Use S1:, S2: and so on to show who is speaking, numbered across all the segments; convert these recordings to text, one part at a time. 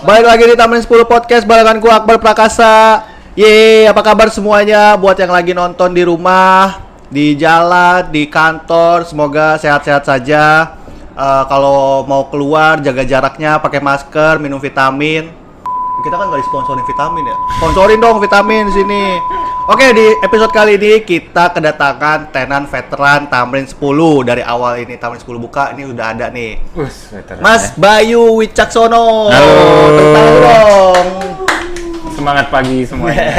S1: Balik lagi di Tamrin 10 Podcast barenganku Akbar Prakasa. Yeay, apa kabar semuanya? Buat yang lagi nonton di rumah, di jalan, di kantor, semoga sehat-sehat saja. Kalau mau keluar, jaga jaraknya, pakai masker, minum vitamin. Kita kan nggak disponsorin vitamin ya? Sponsorin dong vitamin di sini. Oke, di episode kali ini kita kedatangan tenan veteran Tamrin 10. Dari awal ini Tamrin 10 buka, ini udah ada nih. Mas Bayu Wicaksono.
S2: Halo.
S1: Tepuk dong.
S2: Semangat pagi semuanya.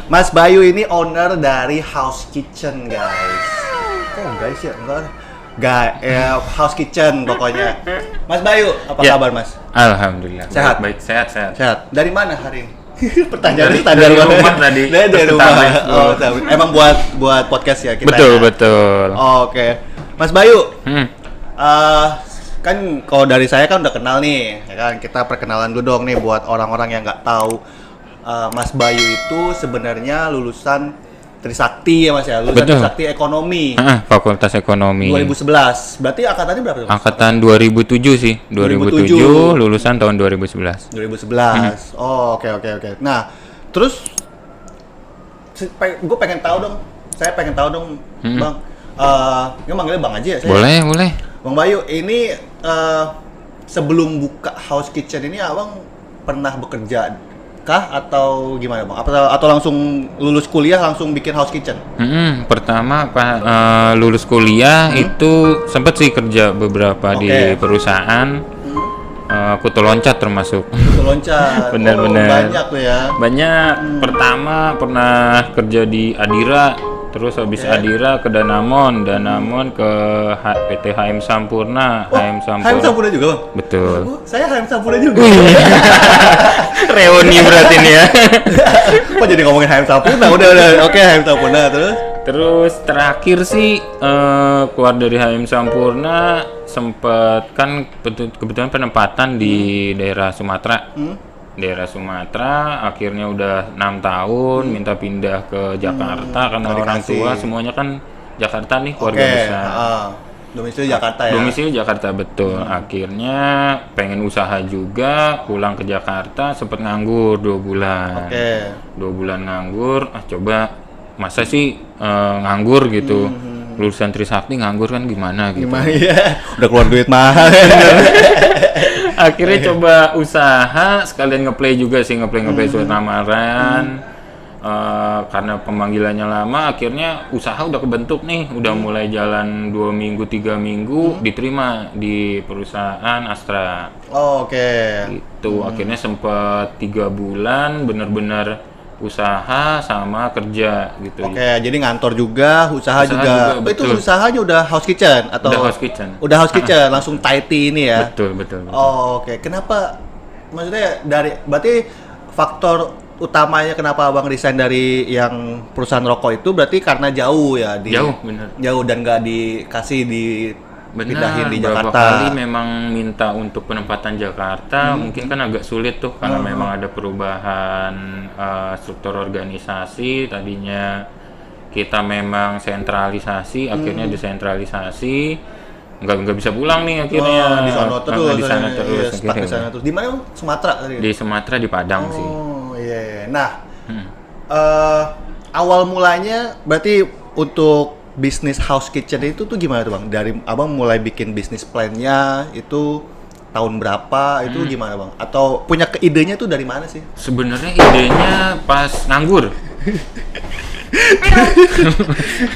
S1: Mas Bayu ini owner dari House Kitchen, guys. Oh, guys ya, enggak. House Kitchen pokoknya. Mas Bayu, apa kabar, Mas?
S2: Alhamdulillah.
S1: Sehat?
S2: Baik, sehat.
S1: Sehat. Dari mana hari ini? Pertanyaan
S2: dari rumah tadi.
S1: Dari rumah. Oh, emang buat podcast ya kita.
S2: Betul.
S1: Oke. Mas Bayu. Kan kalau dari saya kan udah kenal nih, ya kan? Kita perkenalan dulu dong nih buat orang-orang yang nggak tahu. Mas Bayu itu sebenarnya lulusan Trisakti ya Mas ya, lulusan
S2: Betul.
S1: Trisakti Ekonomi.
S2: Fakultas Ekonomi.
S1: 2011. Berarti angkatannya berapa? Mas?
S2: Angkatan 2007 sih. 2007, lulusan tahun 2011.
S1: 2011. Oh, oke. Nah, terus gue pengen tahu dong. Saya pengen tahu dong, Bang. Ini manggilnya Bang aja ya saya.
S2: Boleh.
S1: Bang Bayu, ini sebelum buka House Kitchen ini Abang pernah bekerja kah atau gimana Bang? Atau langsung lulus kuliah langsung bikin House Kitchen?
S2: Pertama lulus kuliah itu sempet sih kerja beberapa di perusahaan. Kutu loncat termasuk.
S1: Kutu loncat.
S2: Bener.
S1: Banyak tuh ya.
S2: Banyak. Pertama pernah kerja di Adira, terus habis Adira ke Danamon ke PT HM Sampurna.
S1: HM Sampurna juga Bang?
S2: Betul.
S1: Saya HM Sampurna juga.
S2: Reuni berarti nih ya.
S1: Kok jadi ngomongin HM Sampurna? Udah. Oke, HM Sampurna
S2: Terus terakhir sih keluar dari HM Sampurna sempet kan kebetulan penempatan di daerah Sumatera. Daerah Sumatera akhirnya udah 6 tahun minta pindah ke Jakarta karena orang tua semuanya kan Jakarta nih, keluarga besar.
S1: Domisili Jakarta ya.
S2: Domisili Jakarta betul. Akhirnya pengen usaha juga, pulang ke Jakarta sempet nganggur 2 bulan. 2 bulan nganggur, coba masa sih nganggur gitu. Lulusan Trisakti nganggur kan gimana gitu.
S1: Gimana ya? Udah keluar duit mahal.
S2: Akhirnya coba usaha, sekalian ngeplay juga sih, ngeplay surat lamaran. Karena pemanggilannya lama, akhirnya usaha udah kebentuk nih, udah mulai jalan 2 minggu, 3 minggu, diterima di perusahaan Astra. Gitu, akhirnya sempet 3 bulan bener-bener usaha sama kerja gitu.
S1: Jadi ngantor juga, usaha juga. Itu usahanya udah House Kitchen atau? Udah House Kitchen, langsung Thai tea ini ya?
S2: Betul.
S1: Kenapa? Maksudnya berarti faktor utamanya kenapa Abang resign dari yang perusahaan rokok itu berarti karena jauh ya?
S2: Jauh, bener.
S1: Jauh dan nggak dikasih pindahin di
S2: Beberapa
S1: Jakarta.
S2: kali memang minta untuk penempatan Jakarta, mungkin kan agak sulit tuh karena memang ada perubahan struktur organisasi. Tadinya kita memang sentralisasi, akhirnya desentralisasi, nggak bisa pulang nih akhirnya.
S1: Di sana terus.
S2: Di sana terus.
S1: Di sana terus. Di mana? Sumatera tadi?
S2: Di Sumatera, di Padang sih.
S1: Iya. Nah, awal mulanya berarti untuk bisnis House Kitchen itu tuh gimana tuh Bang? Dari Abang mulai bikin bisnis plan-nya itu tahun berapa? Itu gimana Bang? Atau punya idenya tuh dari mana sih?
S2: Sebenarnya idenya pas nganggur.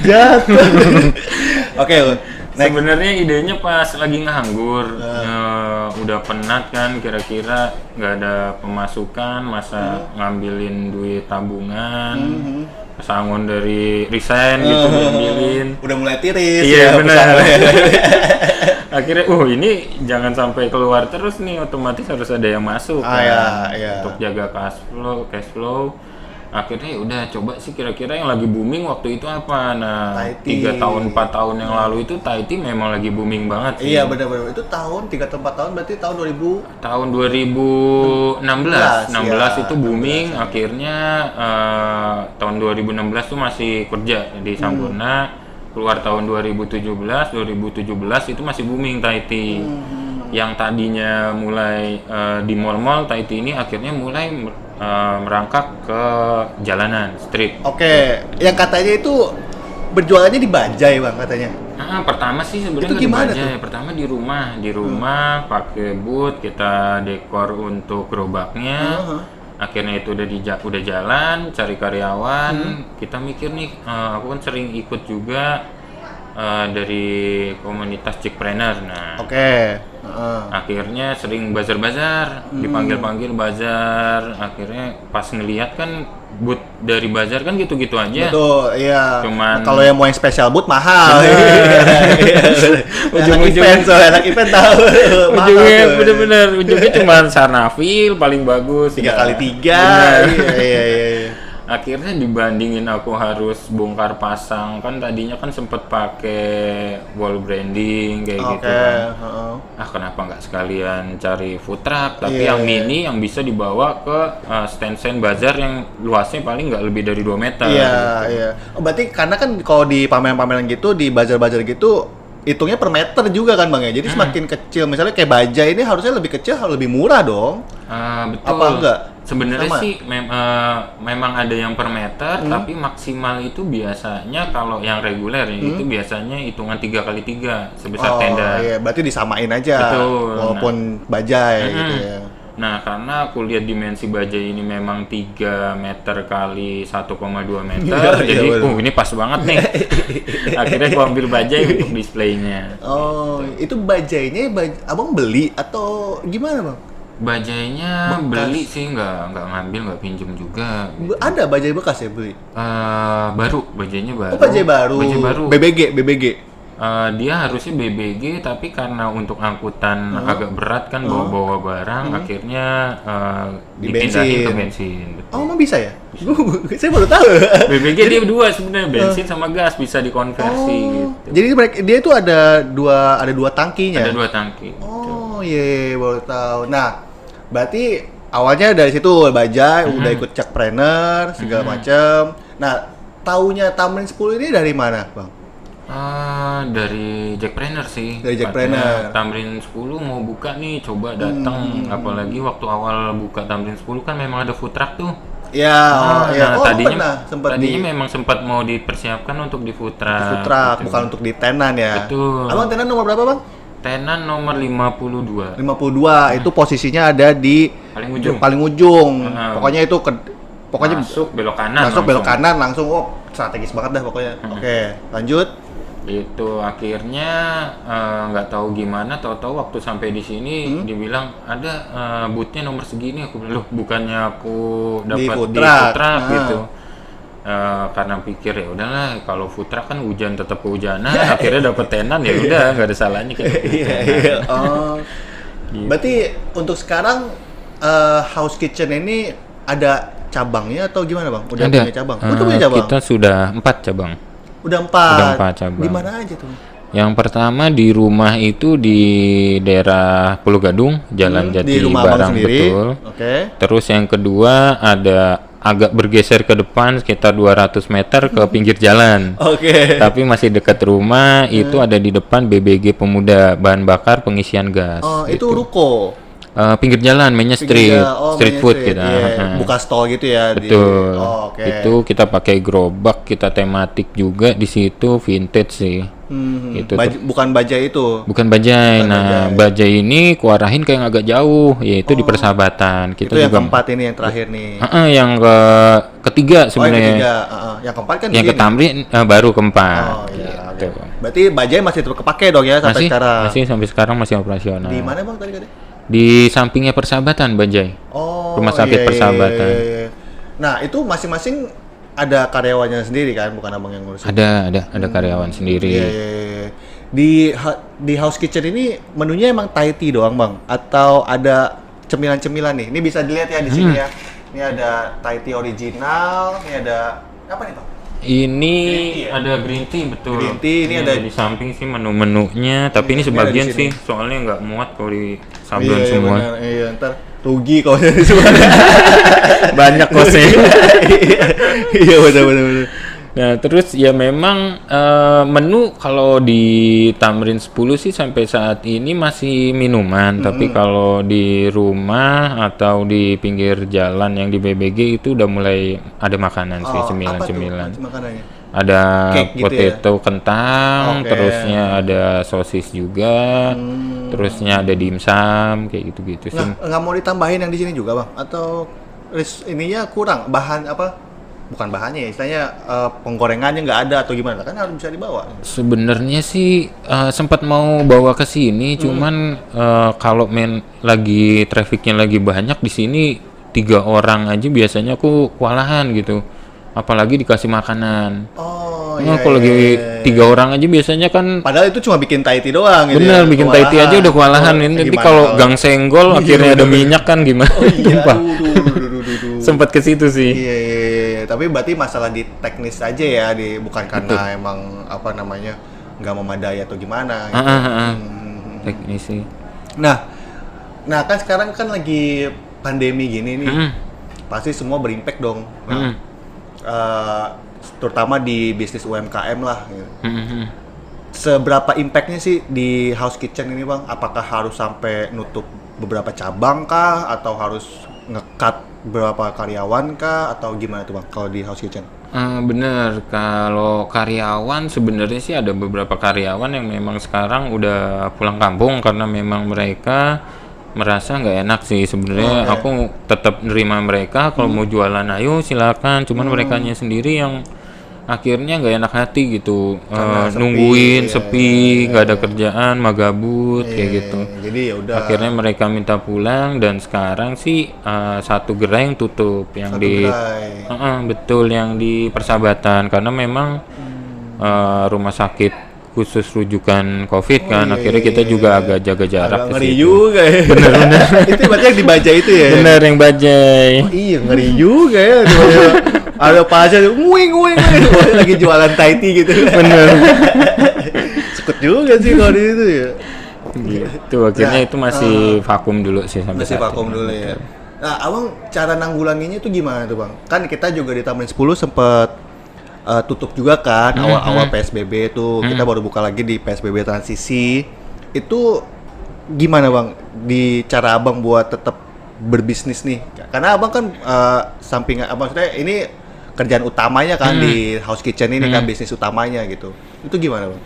S1: Jatuh. Oke.
S2: Sebenarnya idenya pas lagi nganggur, udah penat kan, kira-kira nggak ada pemasukan, masa ngambilin duit tabungan, pesangon dari resign gitu ngambilin.
S1: Udah mulai tiris.
S2: Iya benar. Akhirnya, ini jangan sampai keluar terus nih, otomatis harus ada yang masuk untuk jaga cash flow. Akhirnya udah coba sih kira-kira yang lagi booming waktu itu apa. Nah, 3 tahun 4 tahun yang lalu itu Thai tea memang lagi booming banget sih.
S1: Iya benar-benar. Itu tahun 3 atau 4 tahun berarti tahun 2000.
S2: Tahun 2016 itu booming. Akhirnya tahun 2016 tuh masih kerja di Sampurna. Keluar tahun 2017 itu masih booming Thai tea. Yang tadinya mulai di mall-mall, Thai tea ini akhirnya mulai merangkak ke jalanan, street.
S1: Oke, yang katanya itu berjualannya di Bajai bang katanya.
S2: Pertama sih sebenarnya
S1: Itu
S2: nggak di
S1: gimana
S2: Bajai.
S1: tuh?
S2: Pertama di rumah pakai booth, kita dekor untuk gerobaknya. Akhirnya itu udah jalan, cari karyawan. Kita mikir nih, aku kan sering ikut juga dari komunitas Chickpreneur. Nah,
S1: Oke.
S2: akhirnya sering bazar-bazar, dipanggil-panggil bazar. Akhirnya pas ngelihat kan booth dari bazar kan gitu-gitu aja.
S1: Betul, iya.
S2: Cuman-
S1: Nah, kalau yang mau yang special boot mahal.
S2: Ujung-ujung-
S1: anak event tahu. Mahal
S2: Ujungnya
S1: tuh.
S2: bener-bener ujungnya cuma Sarnafil paling bagus
S1: 3x3. Iya.
S2: Akhirnya dibandingin aku harus bongkar pasang, kan tadinya kan sempet pakai wall branding kayak gitu
S1: Oke,
S2: kan. Kenapa nggak sekalian cari food truck tapi
S1: Iya,
S2: yang mini yang bisa dibawa ke stand-stand bazar yang luasnya paling nggak lebih dari 2 meter.
S1: Iya. Oh, berarti karena kan kalau di pameran-pameran gitu, di bazar-bazar gitu, hitungnya per meter juga kan bang ya. Jadi semakin kecil, misalnya kayak Bajai ini harusnya lebih kecil, harus lebih murah dong.
S2: Betul.
S1: Apa enggak?
S2: Sebenarnya
S1: Sama?
S2: sih memang ada yang per meter, tapi maksimal itu biasanya kalau yang reguler itu biasanya hitungan 3x3 sebesar tenda.
S1: Iya, berarti disamain aja.
S2: Betul.
S1: Walaupun Bajai gitu ya.
S2: Nah, karena aku lihat dimensi Bajai ini memang 3 meter kali 1,2 meter,
S1: Iya,
S2: jadi
S1: betul.
S2: ini pas banget nih. Akhirnya aku ambil Bajai untuk displaynya.
S1: Oh, itu Bajainya abang beli atau gimana bang?
S2: Bajainya
S1: Bekas.
S2: beli sih, nggak ngambil, nggak pinjem juga.
S1: Ada Bajai bekas ya beli?
S2: Baru, Bajainya baru.
S1: Oh, Bajai baru.
S2: Bajai baru.
S1: BBG.
S2: Dia harusnya BBG, tapi karena untuk angkutan agak berat kan bawa-bawa barang, akhirnya
S1: Di
S2: dipindahin ke
S1: bensin.
S2: bensin. Betul.
S1: Oh, emang bisa ya? Saya baru tahu.
S2: BBG dia dua sebenarnya, bensin sama gas bisa dikonversi gitu.
S1: Jadi dia itu ada dua tangkinya.
S2: Ada 2 tangki.
S1: Oh, iya, baru tahu. Nah, berarti awalnya dari situ Bajai udah ikut Chickpreneur segala macam. Nah, taunya Tamrin 10 ini dari mana, Bang?
S2: Dari Jackpreneur sih.
S1: Dari Jackpreneur.
S2: Katanya Tamrin 10 mau buka nih, coba datang. Apalagi waktu awal buka Tamrin 10 kan memang ada food truck tuh.
S1: Ya,
S2: Nah,
S1: oh,
S2: tadinya
S1: pernah sempat
S2: tadinya
S1: di
S2: memang sempat mau dipersiapkan untuk di food truck.
S1: food truck,
S2: gitu.
S1: bukan untuk di tenan ya.
S2: Betul.
S1: Abang tenan nomor berapa, Bang?
S2: Tenan nomor 52.
S1: 52. Itu posisinya ada di
S2: Paling ujung.
S1: paling ujung.
S2: Nah.
S1: Pokoknya itu pokoknya
S2: Masuk belok kanan.
S1: masuk belok
S2: langsung.
S1: kanan langsung. Oh, strategis banget dah pokoknya. Oke, lanjut.
S2: Itu akhirnya nggak tahu gimana, tahu-tahu waktu sampai di sini dibilang ada bootnya nomor segini. Aku bilang, loh bukannya aku dapat
S1: food
S2: di
S1: truck.
S2: food truck
S1: Ah.
S2: gitu. Karena pikir ya udahlah, kalau food truck kan hujan tetap kehujanan, akhirnya dapat tenan ya udah nggak ada salahnya kayak gitu.
S1: Iya. Oh.
S2: Gitu.
S1: Berarti untuk sekarang House Kitchen ini ada cabangnya atau gimana, Bang? Udah
S2: Ada.
S1: punya cabang? Udah punya cabang?
S2: Kita sudah 4 cabang.
S1: Udah 4.
S2: Udah 4 cabang.
S1: Di mana aja tuh?
S2: Yang pertama di rumah itu di daerah Pulau Gadung, Jalan Jati
S1: Di rumah Abang
S2: Barang,
S1: sendiri.
S2: betul.
S1: Oke.
S2: Terus yang kedua ada agak bergeser ke depan sekitar 200 meter ke pinggir jalan.
S1: Oke.
S2: Tapi masih dekat rumah, itu ada di depan BBG Pemuda, bahan bakar pengisian gas.
S1: Oh, itu
S2: gitu.
S1: ruko.
S2: Pinggir jalan, mainnya street, street
S1: main
S2: food
S1: street.
S2: kita.
S1: Iya. Buka stall gitu ya.
S2: Betul.
S1: Oh, oke.
S2: Itu kita pakai gerobak, kita tematik juga di situ, vintage sih. Itu
S1: Bukan Bajai itu.
S2: bukan bajai. Nah, bajai ini kuarahin kayak yang agak jauh, yaitu di persahabatan. Kita
S1: Itu yang
S2: juga
S1: keempat ini yang terakhir nih.
S2: yang ketiga
S1: Oh, yang
S2: sebenarnya.
S1: ketiga. Yang keempat kan
S2: Yang
S1: di
S2: ke
S1: sini.
S2: Tamrin baru keempat.
S1: Oh iya.
S2: Gitu.
S1: Oke. Berarti Bajai masih tetap kepake dong ya sampai
S2: Masih,
S1: sekarang.
S2: masih sampai sekarang masih operasional.
S1: Di mana Bang tadi?
S2: Di sampingnya Persahabatan, Bajai.
S1: Oh,
S2: Rumah sakit
S1: iya,
S2: Persahabatan.
S1: iya. Nah, itu masing-masing ada karyawannya sendiri kan, bukan abang yang ngurusin.
S2: Ada karyawan sendiri.
S1: Iya, iya, iya. Di House Kitchen ini menunya emang Thai tea doang, Bang? Atau ada cemilan-cemilan nih? Ini bisa dilihat ya di sini ya. Ini ada Thai tea original, ini ada apa nih, Bang?
S2: Ini
S1: Green tea ya?
S2: ada green tea, betul.
S1: Green tea, ini ada
S2: di samping sih menu-menunya, tapi ini
S1: ada
S2: sebagian
S1: di sini.
S2: sih soalnya nggak muat kalau di sablon
S1: Iya,
S2: semua.
S1: benar. Iya, ntar rugi kalau jadi semua.
S2: Banyak kosnya.
S1: Iya, benar.
S2: Nah, terus ya memang menu kalau di Tamrin 10 sih sampai saat ini masih minuman, tapi kalau di rumah atau di pinggir jalan yang di BBG itu udah mulai ada makanan sih,
S1: Apa tuh
S2: cemilan-cemilan.
S1: makanannya?
S2: Ada
S1: Cake gitu
S2: potato kentang,
S1: Oke.
S2: terusnya ada sosis juga, terusnya ada dimsum kayak gitu-gitu sih.
S1: Nggak mau ditambahin yang di sini juga bang? Atau ininya kurang bahan apa? Bukan bahannya ya, istilahnya penggorengannya nggak ada atau gimana? Kan harus bisa dibawa.
S2: Sebenarnya sih sempat mau bawa ke sini, cuman kalau lagi trafficnya lagi banyak di sini 3 orang aja biasanya aku kewalahan gitu, apalagi dikasih makanan.
S1: Oh
S2: Nah,
S1: iya.
S2: kalau lagi
S1: iya.
S2: 3 orang aja biasanya kan
S1: Padahal itu cuma bikin Thai tea doang gitu.
S2: bener
S1: ya,
S2: bikin Thai tea aja udah kewalahan.
S1: Oh,
S2: Nanti
S1: gimana
S2: kalau gang senggol akhirnya ada minyak kan gimana?
S1: Oh iya.
S2: Sumpah.
S1: Duh.
S2: Sempat ke situ sih.
S1: Iya. Tapi berarti masalah di teknis aja ya, bukan karena emang apa namanya nggak memadai atau gimana. Gitu.
S2: Teknis sih.
S1: Nah kan sekarang kan lagi pandemi gini nih,
S2: Mm.
S1: pasti semua berimpact dong. Nah,
S2: Mm.
S1: terutama di bisnis UMKM lah. Gitu.
S2: Mm.
S1: Seberapa impactnya sih di House Kitchen ini bang? Apakah harus sampai nutup beberapa cabang kah? Atau harus nge-cut beberapa karyawan kah? Atau gimana tuh bang kalau di House Kitchen?
S2: Bener, kalau karyawan sebenarnya sih ada beberapa karyawan yang memang sekarang udah pulang kampung karena memang mereka merasa nggak enak sih sebenarnya. Aku tetap nerima mereka kalau mau jualan ayo silakan, cuman merekanya sendiri yang akhirnya nggak enak hati gitu.
S1: Karena sepi,
S2: Nungguin
S1: ya,
S2: sepi, nggak ada kerjaan, magabut kayak gitu.
S1: Jadi ya udah.
S2: Akhirnya mereka minta pulang dan sekarang sih satu gerai yang tutup yang
S1: Satu
S2: di
S1: gerai.
S2: betul yang di Persahabatan karena memang rumah sakit khusus rujukan COVID kan akhirnya kita juga agak jaga jarak
S1: Agak
S2: ke
S1: ngeri
S2: situ.
S1: juga ya. Bener-bener. Itu berarti yang dibaca itu ya.
S2: Bener yang bajai.
S1: Oh, iya ngeri juga ya. Tiba-tiba ada pasien nguing lagi jualan Thai tea gitu.
S2: Bener.
S1: Sekut juga sih kalau di itu ya.
S2: Gitu akhirnya itu masih vakum dulu sih sampai
S1: Masih
S2: saat
S1: vakum
S2: ini.
S1: dulu ya. Nah, abang cara nanggulanginya itu gimana tuh bang? Kan kita juga di Tamrin 10 sempet tutup juga kan awal-awal PSBB itu. Kita baru buka lagi di PSBB transisi. Itu gimana bang? Di cara abang buat tetap berbisnis nih? Karena abang kan samping, maksudnya ini kerjaan utamanya kan di House Kitchen ini kan bisnis utamanya gitu. Itu gimana bang?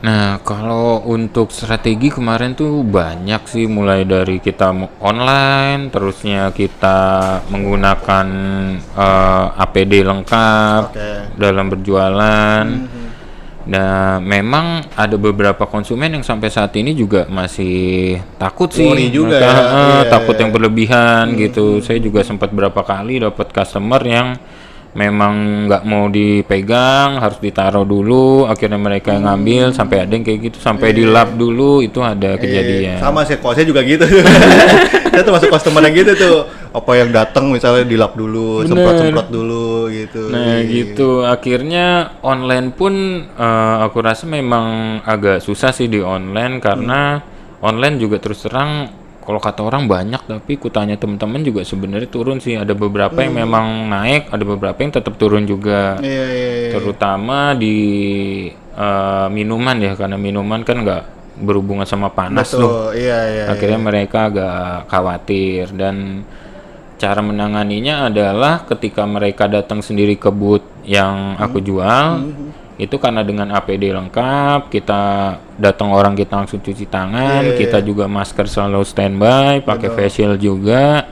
S2: Nah, kalau untuk strategi kemarin tuh banyak sih, mulai dari kita online, terusnya kita menggunakan APD lengkap
S1: Oke.
S2: dalam berjualan. Nah, memang ada beberapa konsumen yang sampai saat ini juga masih takut sih,
S1: Worry juga
S2: mereka,
S1: ya. Iya,
S2: takut
S1: iya.
S2: yang berlebihan gitu. Saya juga sempat berapa kali dapat customer yang memang nggak mau dipegang, harus ditaruh dulu, akhirnya mereka yang ngambil, sampai ada yang kayak gitu, sampai di lap dulu, itu ada kejadian.
S1: Sama sih, kalau saya juga gitu. Saya tuh masuk customer yang gitu tuh. Apa yang datang misalnya dilap dulu, semprot-semprot dulu gitu.
S2: Nah gitu, akhirnya online pun aku rasa memang agak susah sih di online, karena online juga terus terang kalau kata orang banyak, tapi kutanya teman-teman juga sebenarnya turun sih. Ada beberapa yang memang naik, ada beberapa yang tetap turun juga.
S1: Iya.
S2: Terutama di minuman ya, karena minuman kan nggak berhubungan sama panas tuh.
S1: Betul, iya.
S2: Akhirnya mereka agak khawatir, dan cara menanganinya adalah ketika mereka datang sendiri ke booth yang aku jual, itu karena dengan APD lengkap, kita datang orang kita langsung cuci tangan, kita juga masker selalu standby, pakai face shield juga,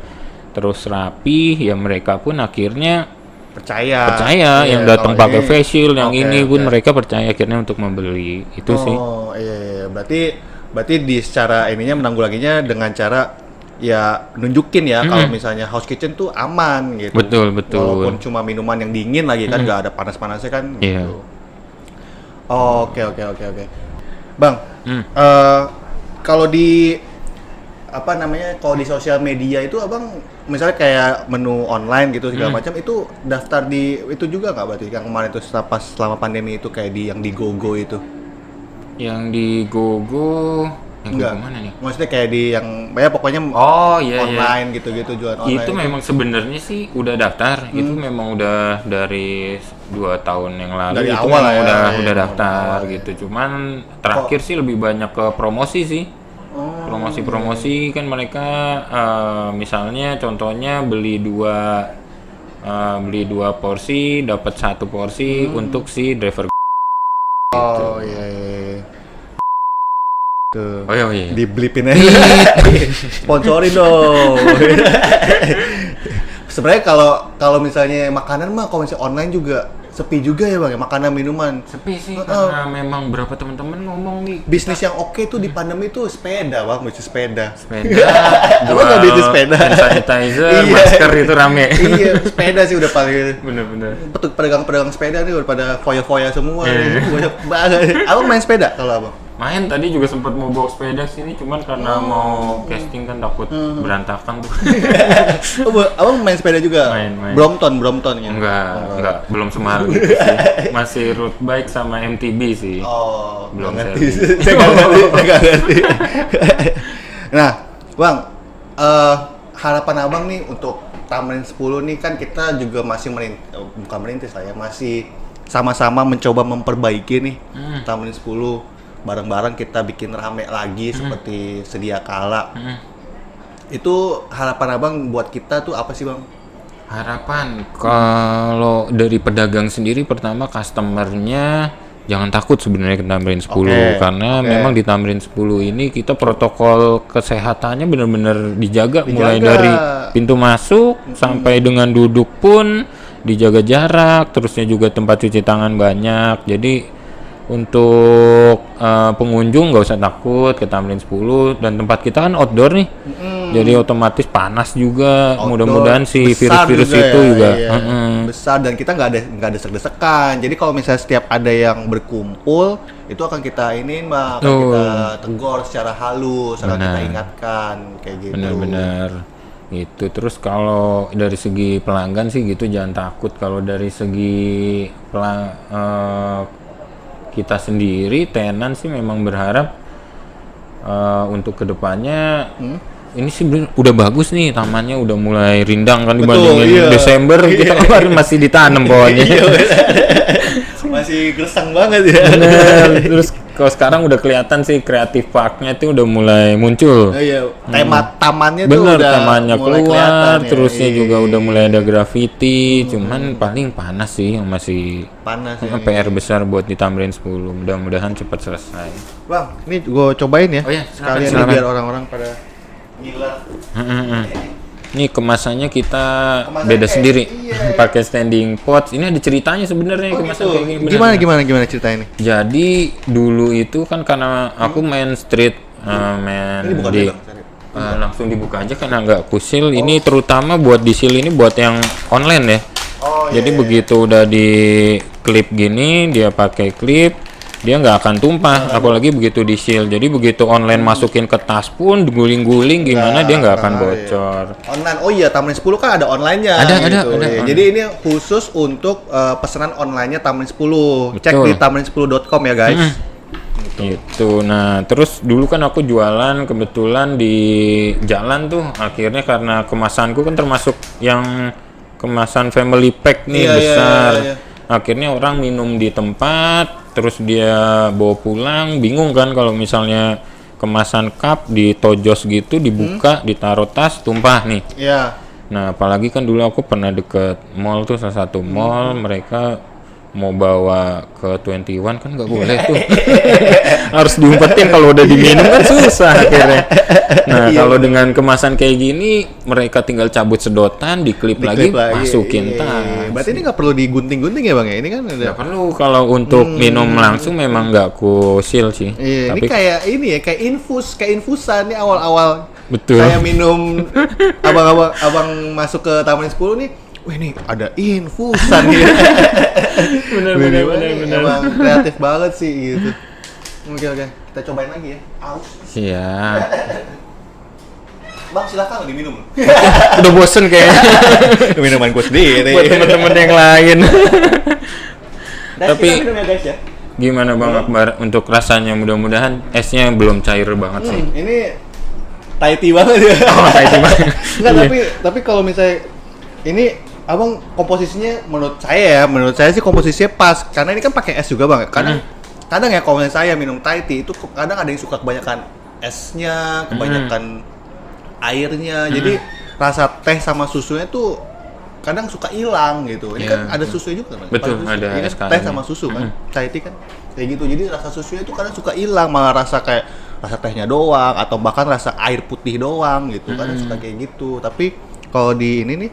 S2: terus rapi, ya mereka pun akhirnya percaya
S1: Iya,
S2: yang datang
S1: kalau
S2: pakai
S1: ini-
S2: face shield, yang
S1: Oke,
S2: ini pun
S1: oke.
S2: mereka percaya akhirnya untuk membeli itu sih.
S1: Oh iya. Berarti di secara ininya menanggulanginya dengan cara ya nunjukin ya kalau misalnya House Kitchen tuh aman gitu.
S2: Betul.
S1: Walaupun cuma minuman yang dingin lagi kan nggak ada panas-panasnya kan.
S2: Iya.
S1: Gitu. Oke. Bang, kalau di apa namanya, kalau di sosial media itu abang misalnya kayak menu online gitu segala macam, itu daftar di itu juga nggak berarti yang kemarin itu selama pandemi itu kayak yang di GoGo itu?
S2: Yang di GoGo
S1: Enggak.
S2: Kemana nih?
S1: Maksudnya kayak di yang ya pokoknya
S2: Oh iya iya.
S1: online gitu-gitu jualan online.
S2: Itu memang sebenarnya sih udah daftar. Itu memang udah dari 2 tahun yang lalu
S1: Dari
S2: itu
S1: awal
S2: memang
S1: lah ya.
S2: udah
S1: Iya,
S2: daftar
S1: awal,
S2: gitu. Cuman terakhir sih lebih banyak ke promosi sih.
S1: Oh,
S2: Promosi-promosi kan mereka misalnya contohnya beli dua porsi dapat 1 porsi untuk si driver.
S1: oh iya, iya. Tuh.
S2: Oh iya.
S1: Di blipin aja. Sponsorin dong. Sebenarnya kalau misalnya makanan mah kalau misalnya online juga sepi juga ya Bang ya, makanan minuman.
S2: Sepi sih karena memang berapa teman-teman ngomong nih
S1: Bisnis yang oke tuh di pandemi tuh sepeda Bang, bisnis sepeda.
S2: sepeda,
S1: Apa nggak bisnis sepeda?
S2: hand sanitizer,
S1: Iya.
S2: masker itu rame.
S1: Iya, sepeda sih udah paling
S2: Bener-bener.
S1: pedagang-pedagang sepeda nih udah pada foya-foya semua.
S2: Iya.
S1: Banyak banget. Abang main sepeda kalau Abang?
S2: Main tadi juga sempat mau bawa sepeda sini, cuman karena mau casting kan takut berantakan tuh.
S1: Oh, Abang main sepeda juga?
S2: Main.
S1: Brompton ya?
S2: Enggak, belum semahal gitu sih. Masih road bike sama MTB sih.
S1: Oh,
S2: Belum
S1: nggak
S2: service.
S1: ngerti. Saya nggak ngerti. Nah, Bang, harapan Abang nih untuk Tamrin 10 nih kan kita juga masih bukan merintis lah ya, masih sama-sama mencoba memperbaiki nih Tamrin 10. Bareng-bareng kita bikin rame lagi seperti sedia kala. Itu harapan Abang buat kita tuh apa sih Bang?
S2: Harapan kalau dari pedagang sendiri pertama customernya jangan takut sebenarnya ke Tamrin 10 karena memang di Tamrin 10 ini kita protokol kesehatannya benar-benar dijaga mulai dari pintu masuk sampai dengan duduk pun dijaga jarak, terusnya juga tempat cuci tangan banyak. Jadi untuk pengunjung nggak usah takut ke Tamrin 10 dan tempat kita kan outdoor nih. Jadi otomatis panas juga.
S1: Outdoor,
S2: Mudah-mudahan si
S1: besar
S2: virus-virus
S1: juga
S2: itu
S1: ya,
S2: juga
S1: iya. Besar dan kita nggak ada desek-desekan. Jadi kalau misalnya setiap ada yang berkumpul itu akan kita Bang, akan kita tegur secara halus, akan kita ingatkan kayak gitu.
S2: benar-benar itu. Terus kalau dari segi pelanggan sih gitu jangan takut. Kalau dari segi kita sendiri tenan sih memang berharap untuk kedepannya ini sih udah bagus nih, tamannya udah mulai rindang kan dibandingin Desember kita kemarin masih ditanam pohonnya.
S1: Masih gersang banget ya.
S2: Bener. Terus kalau sekarang udah kelihatan sih kreatif parknya itu udah mulai muncul.
S1: Iya, tema tamannya tuh
S2: Bener,
S1: udah
S2: tamannya
S1: mulai
S2: keluar,
S1: kelihatan ya.
S2: terusnya
S1: Iya.
S2: juga udah mulai ada graffiti, cuman paling panas sih yang masih
S1: Panas ya.
S2: PR besar buat di Tamrin 10. Mudah-mudahan cepat selesai.
S1: Bang, ini gue cobain ya.
S2: Oh iya, silakan,
S1: sekalian
S2: silakan.
S1: biar orang-orang pada gila.
S2: Ini kemasannya kita
S1: Kemasan
S2: beda
S1: kayak-
S2: sendiri,
S1: iya.
S2: pakai standing pots. Ini ada ceritanya sebenarnya kemasan kayak gini. Benar-benar.
S1: Gimana ceritanya nih?
S2: Jadi dulu itu kan karena aku main street, main
S1: Ini bukan
S2: di
S1: Bang, sorry.
S2: langsung dibuka aja karena nggak kusil. Ini terutama buat di seal ini buat yang online ya.
S1: Oh,
S2: Jadi begitu udah di klip gini, dia pakai klip, dia nggak akan tumpah. Apalagi begitu di seal. Jadi begitu online masukin ke tas pun guling-guling gimana dia nggak akan bocor.
S1: Online. Oh iya, Tamrin 10 kan ada online-nya.
S2: Ada,
S1: gitu.
S2: ada.
S1: Iya. Jadi ini khusus untuk pesanan online-nya Tamrin 10. Cek
S2: Betul.
S1: di tamrin10.com ya, guys.
S2: Gitu. Nah, terus dulu kan aku jualan kebetulan di jalan tuh. Akhirnya karena kemasanku kan termasuk yang kemasan family pack nih
S1: Iya,
S2: besar.
S1: iya.
S2: Akhirnya orang minum di tempat, terus dia bawa pulang, bingung kan kalau misalnya kemasan cup ditojos gitu, dibuka, ditaruh tas, tumpah nih.
S1: Iya.
S2: Nah, apalagi kan dulu aku pernah deket mall tuh, salah satu mall, mereka mau bawa ke 21 kan nggak boleh tuh. Harus diumpetin, kalau udah diminum kan susah akhirnya. Nah, kalau dengan kemasan kayak gini, mereka tinggal cabut sedotan, diklip lagi, masukin tas.
S1: Berarti ini nggak perlu digunting-gunting ya, Bang ya? Ini kan udah.
S2: Nggak perlu, kalau untuk minum langsung memang nggak kusil sih.
S1: Iya,
S2: Tapi
S1: ini kayak ini ya, kayak infusan nih awal-awal.
S2: betul.
S1: Saya minum abang masuk ke Taman 10 nih. Wah, ini ada infusan nih.
S2: bener.
S1: Emang kreatif banget sih gitu. Oke, kita cobain lagi ya. Aus.
S2: Siap.
S1: Bang, silakan diminum.
S2: Udah bosen kayaknya
S1: Minuman gue sendiri.
S2: buat teman-teman yang lain.
S1: Dan
S2: Tapi-
S1: kita minum ya guys ya.
S2: Gimana Bang Akbar untuk rasanya? Mudah-mudahan esnya belum cair banget sih.
S1: Ini Thai tea banget ya.
S2: Oh, Thai tea banget.
S1: Enggak, tapi kalau misalnya ini Abang komposisinya menurut saya sih komposisinya pas karena ini kan pakai es juga Bang. Kadang ya kalau misalnya saya minum Thai tea itu kadang ada yang suka kebanyakan esnya, kebanyakan airnya. Jadi rasa teh sama susunya tuh kadang suka hilang gitu. Ini kan ada susunya juga kan?
S2: Betul,
S1: susu.
S2: ada
S1: Ini
S2: es
S1: kan teh
S2: kalengnya.
S1: sama susu kan. Thai tea kan kayak gitu. Jadi rasa susunya itu kadang suka hilang, malah rasa kayak rasa tehnya doang atau bahkan rasa air putih doang gitu. Kadang suka kayak gitu. Tapi kalau di ini nih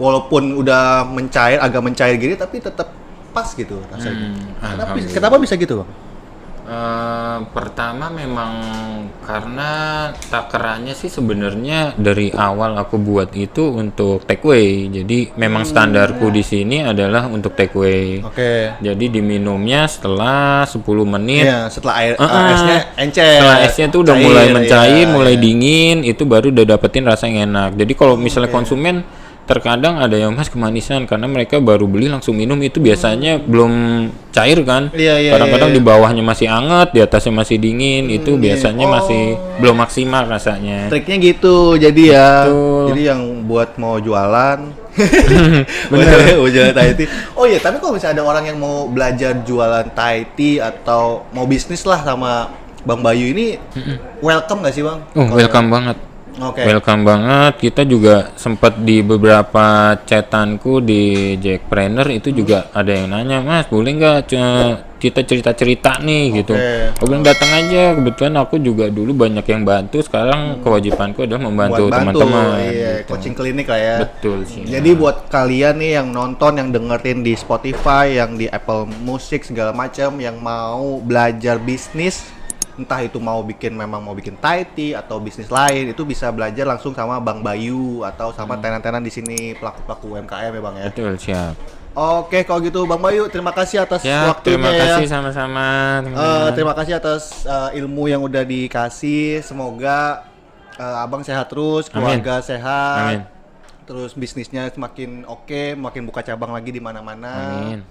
S1: walaupun udah agak mencair gini tapi tetap pas gitu rasanya. Kenapa bisa gitu, Bang?
S2: Pertama memang karena takarannya sih sebenarnya dari awal aku buat itu untuk take away. Jadi memang standarku di sini adalah untuk take away.
S1: Oke.
S2: Jadi diminumnya setelah 10 menit.
S1: Iya, setelah esnya encer.
S2: Setelah esnya tuh udah mulai mencair, mulai
S1: iya.
S2: dingin, itu baru udah dapetin rasa yang enak. Jadi kalau misalnya konsumen terkadang ada yang Mas kemanisan karena mereka baru beli langsung minum itu biasanya belum cair kan.
S1: Iya,
S2: Kadang-kadang di bawahnya masih anget, di atasnya masih dingin, itu biasanya masih belum maksimal rasanya.
S1: Triknya gitu, jadi ya.
S2: Betul.
S1: Jadi yang buat mau jualan, mau jualan Thai tea. Oh iya, tapi kalau misalnya ada orang yang mau belajar jualan Thai tea atau mau bisnis lah sama Bang Bayu ini, welcome nggak sih Bang?
S2: Welcome banget.
S1: Oke.
S2: Welcome banget. Kita juga sempat di beberapa chatanku di Jackpreneur itu juga ada yang nanya, Mas boleh nggak kita cerita-cerita nih gitu. Aku bilang datang aja. Kebetulan aku juga dulu banyak yang bantu. Sekarang kewajibanku adalah membantu teman-teman.
S1: Iya,
S2: gitu.
S1: coaching klinik lah ya.
S2: Betul sih.
S1: Jadi buat kalian nih yang nonton, yang dengerin di Spotify, yang di Apple Music segala macam, yang mau belajar bisnis, entah itu mau bikin Thai tea atau bisnis lain, itu bisa belajar langsung sama Bang Bayu atau sama tenan-tenan di sini pelaku-pelaku UMKM ya Bang ya.
S2: Betul, siap.
S1: Oke, kalau gitu Bang Bayu, terima kasih atas waktunya
S2: terima kasih
S1: ya.
S2: sama-sama.
S1: Terima kasih atas ilmu yang udah dikasih. Semoga Abang sehat terus, keluarga sehat.
S2: Amin.
S1: Terus bisnisnya semakin oke, makin buka cabang lagi di mana-mana.
S2: Amin.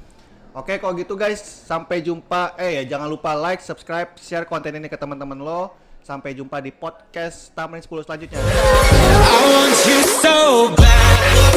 S1: Oke, kalau gitu guys, sampai jumpa. Jangan lupa like, subscribe, share konten ini ke teman-teman lo. Sampai jumpa di podcast Tamrin 10 selanjutnya.
S3: I want you so bad.